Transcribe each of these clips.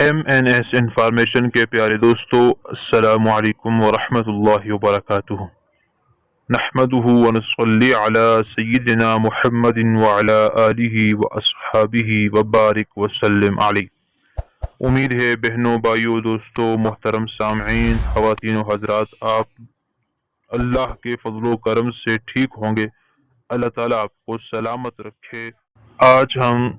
MNS information کے پیارے دوستو، السلام علیکم ورحمۃ اللہ وبرکاتہ۔ نحمدہ ونصلی علی سیدنا محمد وعلی آلہ واصحابہ وبارک وسلم علیہ۔ امید ہے بہنوں، بھائیوں، دوستوں، محترم سامعین، خواتین و حضرات، آپ اللہ کے فضل و کرم سے ٹھیک ہوں گے۔ اللہ تعالیٰ آپ کو سلامت رکھے۔ آج ہم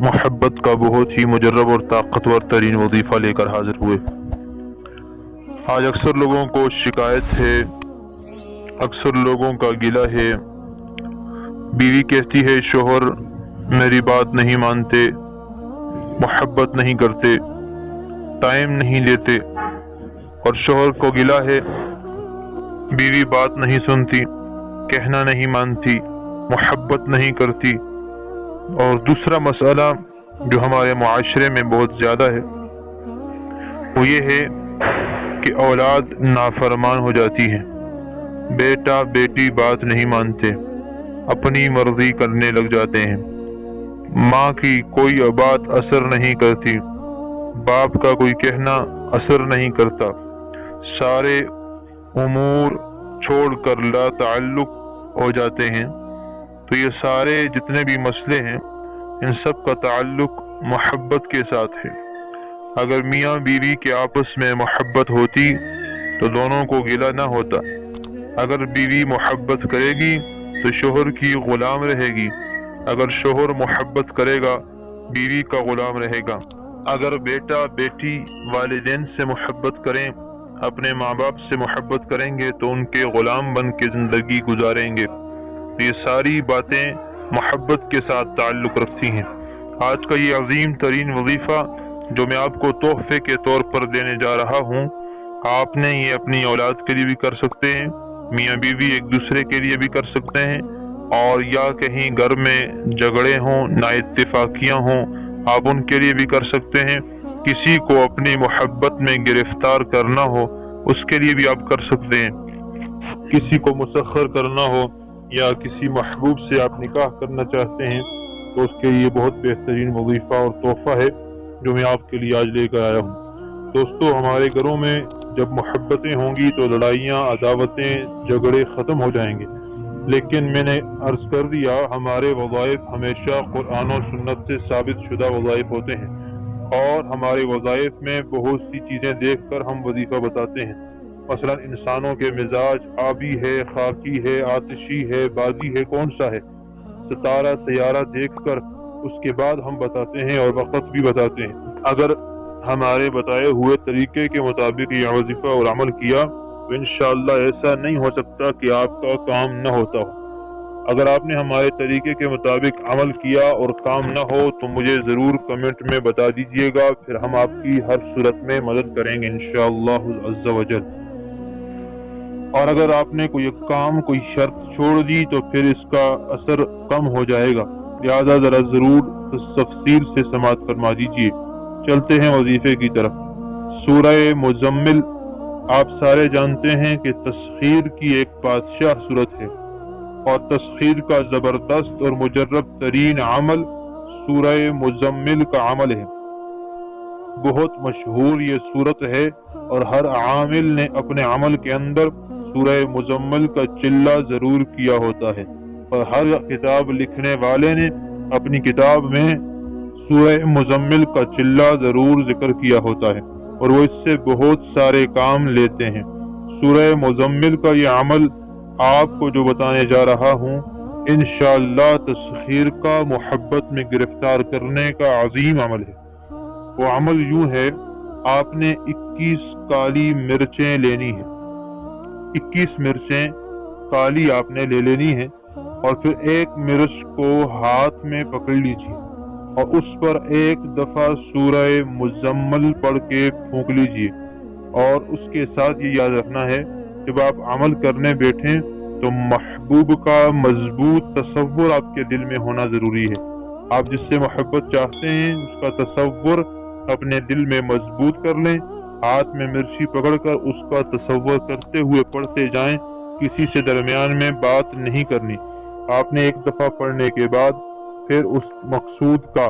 محبت کا بہت ہی مجرب اور طاقتور ترین وظیفہ لے کر حاضر ہوئے۔ آج اکثر لوگوں کو شکایت ہے، اکثر لوگوں کا گلہ ہے، بیوی کہتی ہے شوہر میری بات نہیں مانتے، محبت نہیں کرتے، ٹائم نہیں لیتے، اور شوہر کو گلہ ہے بیوی بات نہیں سنتی، کہنا نہیں مانتی، محبت نہیں کرتی۔ اور دوسرا مسئلہ جو ہمارے معاشرے میں بہت زیادہ ہے وہ یہ ہے کہ اولاد نافرمان ہو جاتی ہے، بیٹا بیٹی بات نہیں مانتے، اپنی مرضی کرنے لگ جاتے ہیں، ماں کی کوئی بات اثر نہیں کرتی، باپ کا کوئی کہنا اثر نہیں کرتا، سارے امور چھوڑ کر لا تعلق ہو جاتے ہیں۔ تو یہ سارے جتنے بھی مسئلے ہیں ان سب کا تعلق محبت کے ساتھ ہے۔ اگر میاں بیوی کے آپس میں محبت ہوتی تو دونوں کو گلہ نہ ہوتا۔ اگر بیوی محبت کرے گی تو شوہر کی غلام رہے گی، اگر شوہر محبت کرے گا بیوی کا غلام رہے گا۔ اگر بیٹا بیٹی والدین سے محبت کریں، اپنے ماں باپ سے محبت کریں گے تو ان کے غلام بن کے زندگی گزاریں گے۔ یہ ساری باتیں محبت کے ساتھ تعلق رکھتی ہیں۔ آج کا یہ عظیم ترین وظیفہ جو میں آپ کو تحفے کے طور پر دینے جا رہا ہوں، آپ نے یہ اپنی اولاد کے لیے بھی کر سکتے ہیں، میاں بیوی ایک دوسرے کے لیے بھی کر سکتے ہیں، اور یا کہیں گھر میں جھگڑے ہوں، نا اتفاقیاں ہوں، آپ ان کے لیے بھی کر سکتے ہیں۔ کسی کو اپنی محبت میں گرفتار کرنا ہو اس کے لیے بھی آپ کر سکتے ہیں۔ کسی کو مسخر کرنا ہو یا کسی محبوب سے آپ نکاح کرنا چاہتے ہیں تو اس کے لیے بہت بہترین وظیفہ اور تحفہ ہے جو میں آپ کے لیے آج لے کر آیا ہوں۔ دوستو، ہمارے گھروں میں جب محبتیں ہوں گی تو لڑائیاں، عداوتیں، جھگڑے ختم ہو جائیں گے، لیکن میں نے عرض کر دیا ہمارے وظائف ہمیشہ قرآن و سنت سے ثابت شدہ وظائف ہوتے ہیں، اور ہمارے وظائف میں بہت سی چیزیں دیکھ کر ہم وظیفہ بتاتے ہیں۔ مثلا انسانوں کے مزاج آبی ہے، خاکی ہے، آتشی ہے، بادی ہے، کون سا ہے، ستارہ سیارہ دیکھ کر اس کے بعد ہم بتاتے ہیں اور وقت بھی بتاتے ہیں۔ اگر ہمارے بتائے ہوئے طریقے کے مطابق یہ وظیفہ اور عمل کیا تو انشاءاللہ ایسا نہیں ہو سکتا کہ آپ کا کام نہ ہوتا ہو۔ اگر آپ نے ہمارے طریقے کے مطابق عمل کیا اور کام نہ ہو تو مجھے ضرور کمنٹ میں بتا دیجئے گا، پھر ہم آپ کی ہر صورت میں مدد کریں گے انشاءاللہ عز و جل۔ اور اگر آپ نے کوئی کام، کوئی شرط چھوڑ دی تو پھر اس کا اثر کم ہو جائے گا، لہذا ذرا ضرور تفصیل سے سماعت فرما دیجئے۔ چلتے ہیں وظیفے کی طرف۔ سورہ مزمل آپ سارے جانتے ہیں کہ تسخیر کی ایک بادشاہ صورت ہے، اور تسخیر کا زبردست اور مجرب ترین عمل سورہ مزمل کا عمل ہے۔ بہت مشہور یہ صورت ہے اور ہر عامل نے اپنے عمل کے اندر سورہ مزمل کا چلہ ضرور کیا ہوتا ہے، اور ہر کتاب لکھنے والے نے اپنی کتاب میں سورہ مزمل کا چلہ ضرور ذکر کیا ہوتا ہے، اور وہ اس سے بہت سارے کام لیتے ہیں۔ سورہ مزمل کا یہ عمل آپ کو جو بتانے جا رہا ہوں انشاءاللہ تسخیر کا، محبت میں گرفتار کرنے کا عظیم عمل ہے۔ وہ عمل یوں ہے، آپ نے 21 کالی مرچیں لینی ہیں، 21 مرچیں کالی آپ نے لے لینی ہیں، اور پھر ایک مرچ کو ہاتھ میں پکڑ لیجیے اور اس پر ایک دفعہ سورہ مزمل پڑھ کے پھونک لیجیے۔ اور اس کے ساتھ یہ یاد رکھنا ہے جب آپ عمل کرنے بیٹھیں تو محبوب کا مضبوط تصور آپ کے دل میں ہونا ضروری ہے۔ آپ جس سے محبت چاہتے ہیں اس کا تصور اپنے دل میں مضبوط کر لیں، ہاتھ میں مرچی پکڑ کر اس کا تصور کرتے ہوئے پڑھتے جائیں، کسی سے درمیان میں بات نہیں کرنی۔ آپ نے ایک دفعہ پڑھنے کے بعد پھر اس مقصود کا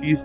30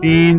3